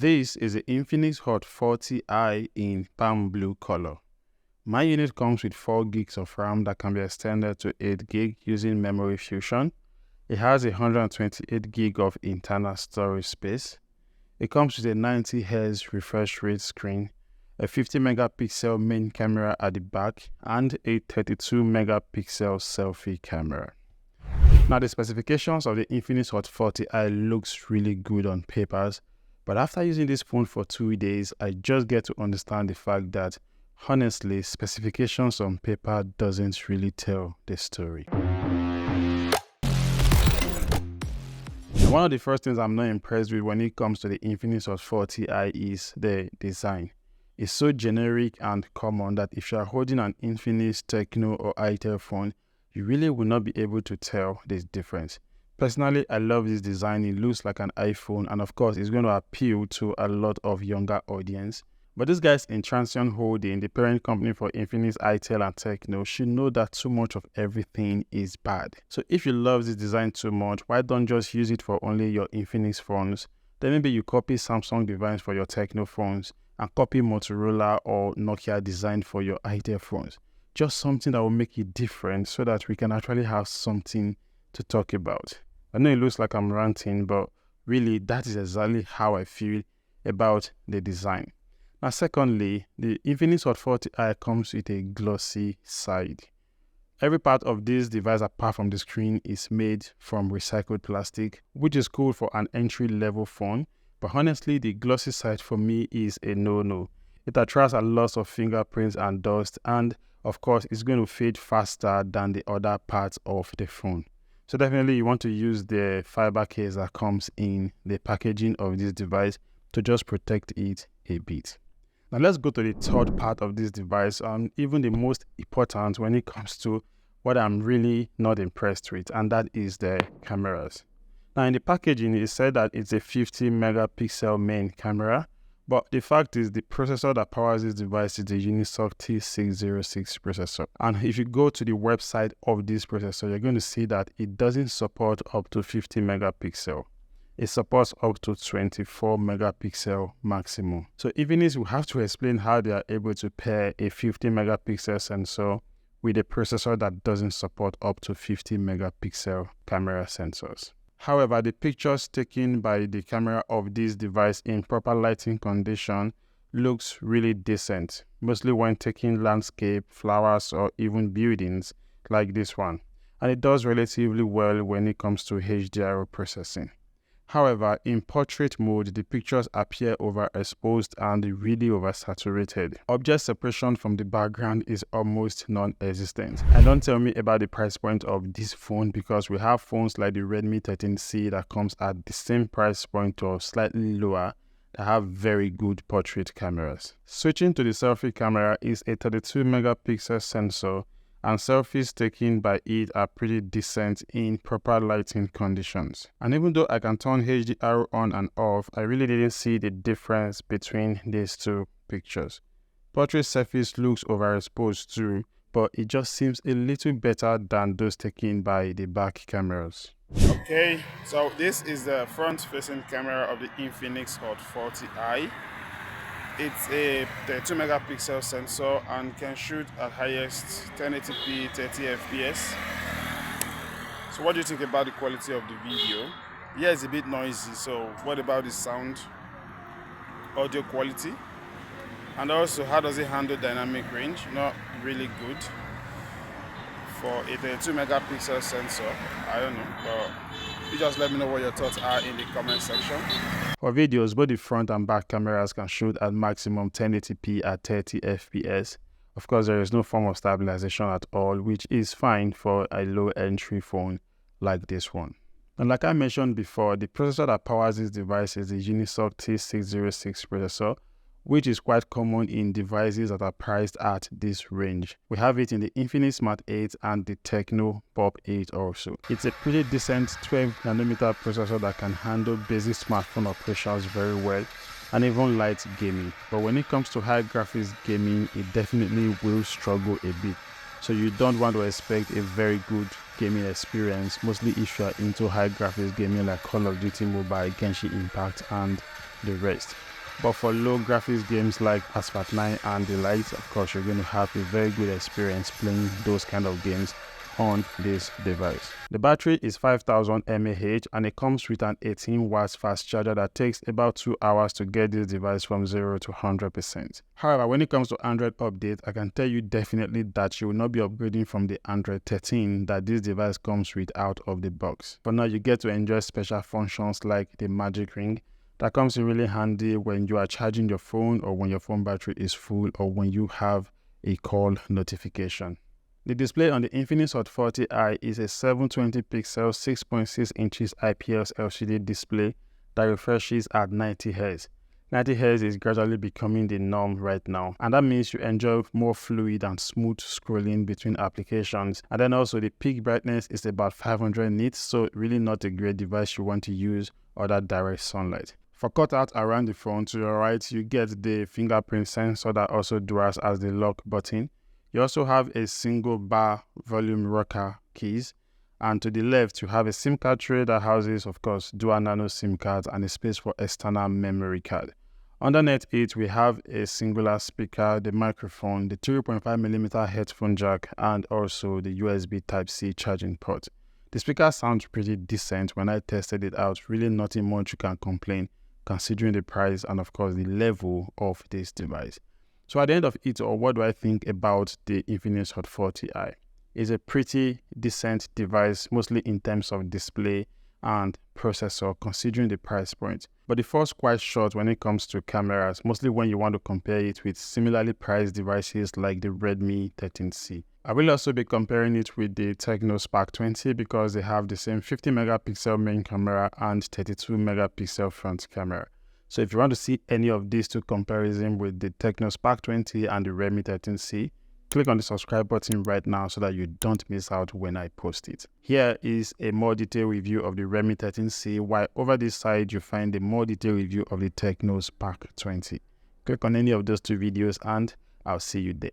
This is the Infinix Hot 40i in palm blue color. My unit comes with 4 gigs of RAM that can be extended to 8 gig using memory fusion. It has 128 gig of internal storage space. It comes with a 90 Hz refresh rate screen, a 50 megapixel main camera at the back, and a 32 megapixel selfie camera. Now, the specifications of the Infinix Hot 40i looks really good on papers, but after using this phone for 2 days, I just get to understand the fact that, honestly, specifications on paper doesn't really tell the story. And one of the first things I'm not impressed with when it comes to the Infinix Hot 40i is the design. It's so generic and common that if you are holding an Infinix, Tecno, or Itel phone, you really will not be able to tell this difference. Personally, I love this design. It looks like an iPhone, and of course, it's going to appeal to a lot of younger audience. But these guys in Transsion Holding, the parent company for Infinix, Itel, and Tecno, should know that too much of everything is bad. So if you love this design too much, why don't just use it for only your Infinix phones? Then maybe you copy Samsung designs for your Tecno phones and copy Motorola or Nokia design for your Itel phones. Just something that will make it different so that we can actually have something to talk about. I know it looks like I'm ranting, but really that is exactly how I feel about the design. Now, secondly, the Infinix Hot 40i comes with a glossy side. Every part of this device apart from the screen is made from recycled plastic, which is cool for an entry-level phone, but honestly, the glossy side for me is a no-no. It attracts a lot of fingerprints and dust, and of course, it's going to fade faster than the other parts of the phone. So definitely you want to use the fiber case that comes in the packaging of this device to just protect it a bit. Now let's go to the third part of this device, and even the most important when it comes to what I'm really not impressed with, and that is the cameras. Now in the packaging, it said that it's a 50 megapixel main camera, but the fact is the processor that powers this device is the Unisoc T606 processor. And if you go to the website of this processor, you're going to see that it doesn't support up to 50 megapixel. It supports up to 24 megapixel maximum. So Infinix will have to explain how they are able to pair a 50 megapixel sensor with a processor that doesn't support up to 50 megapixel camera sensors. However, the pictures taken by the camera of this device in proper lighting condition looks really decent, mostly when taking landscape, flowers, or even buildings like this one. And it does relatively well when it comes to HDR processing. However, in portrait mode, the pictures appear overexposed and really oversaturated. Object separation from the background is almost non-existent. And don't tell me about the price point of this phone, because we have phones like the Redmi 13C that comes at the same price point or slightly lower that have very good portrait cameras. Switching to the selfie camera is a 32 megapixel sensor, and selfies taken by it are pretty decent in proper lighting conditions. And even though I can turn HDR on and off, I really didn't see the difference between these two pictures. Portrait selfies looks overexposed too, but it just seems a little better than those taken by the back cameras. Okay, so this is the front-facing camera of the Infinix Hot 40i. It's a 32 megapixel sensor and can shoot at highest 1080p 30 fps. So what do you think about the quality of the video? Yeah, it's a bit noisy, so what about the sound, audio quality? And also, how does it handle dynamic range? Not really good for a 32 megapixel sensor. I don't know, but you just let me know what your thoughts are in the comment section. For videos, both the front and back cameras can shoot at maximum 1080p at 30 fps. Of course, there is no form of stabilization at all, which is fine for a low entry phone like this one. And like I mentioned before, the processor that powers this device is the Unisoc T606 processor, which is quite common in devices that are priced at this range. We have it in the Infinix Smart 8 and the Tecno Pop 8 also. It's a pretty decent 12nm processor that can handle basic smartphone operations very well and even light gaming. But when it comes to high graphics gaming, it definitely will struggle a bit. so you don't want to expect a very good gaming experience, mostly if you are into high graphics gaming like Call of Duty Mobile, Genshin Impact and the rest. But for low graphics games like Asphalt 9 and the likes, of course you're going to have a very good experience playing those kind of games on this device. The battery is 5000 mAh and it comes with an 18 watts fast charger that takes about 2 hours to get this device from 0 to 100%. However, when it comes to Android updates, I can tell you definitely that you will not be upgrading from the Android 13 that this device comes with out of the box. For now, you get to enjoy special functions like the magic ring that comes in really handy when you are charging your phone or when your phone battery is full or when you have a call notification. The display on the Infinix Hot 40i is a 720 pixel 6.6 inches IPS LCD display that refreshes at 90 Hz. 90 Hz is gradually becoming the norm right now, and that means you enjoy more fluid and smooth scrolling between applications. And then also the peak brightness is about 500 nits, so really not a great device you want to use under direct sunlight. For cutout around the phone, to your right, you get the fingerprint sensor that also duals as the lock button. You also have a single bar volume rocker keys, and to the left you have a SIM card tray that houses, of course, dual nano SIM cards and a space for external memory card. Underneath it, we have a singular speaker, the microphone, the 3.5mm headphone jack, and also the USB Type-C charging port. The speaker sounds pretty decent when I tested it out, really nothing much you can complain considering the price and of course the level of this device. So at the end of it all, what do I think about the Infinix Hot 40i? It's a pretty decent device, mostly in terms of display and processor, considering the price point. But the falls quite short when it comes to cameras, mostly when you want to compare it with similarly priced devices like the Redmi 13C. I will also be comparing it with the Tecno Spark 20 because they have the same 50 megapixel main camera and 32 megapixel front camera. So if you want to see any of these two comparisons with the Tecno Spark 20 and the Redmi 13C, click on the subscribe button right now so that you don't miss out when I post it. Here is a more detailed review of the Redmi 13C, while over this side you find a more detailed review of the Tecno Spark 20. Click on any of those two videos and I'll see you there.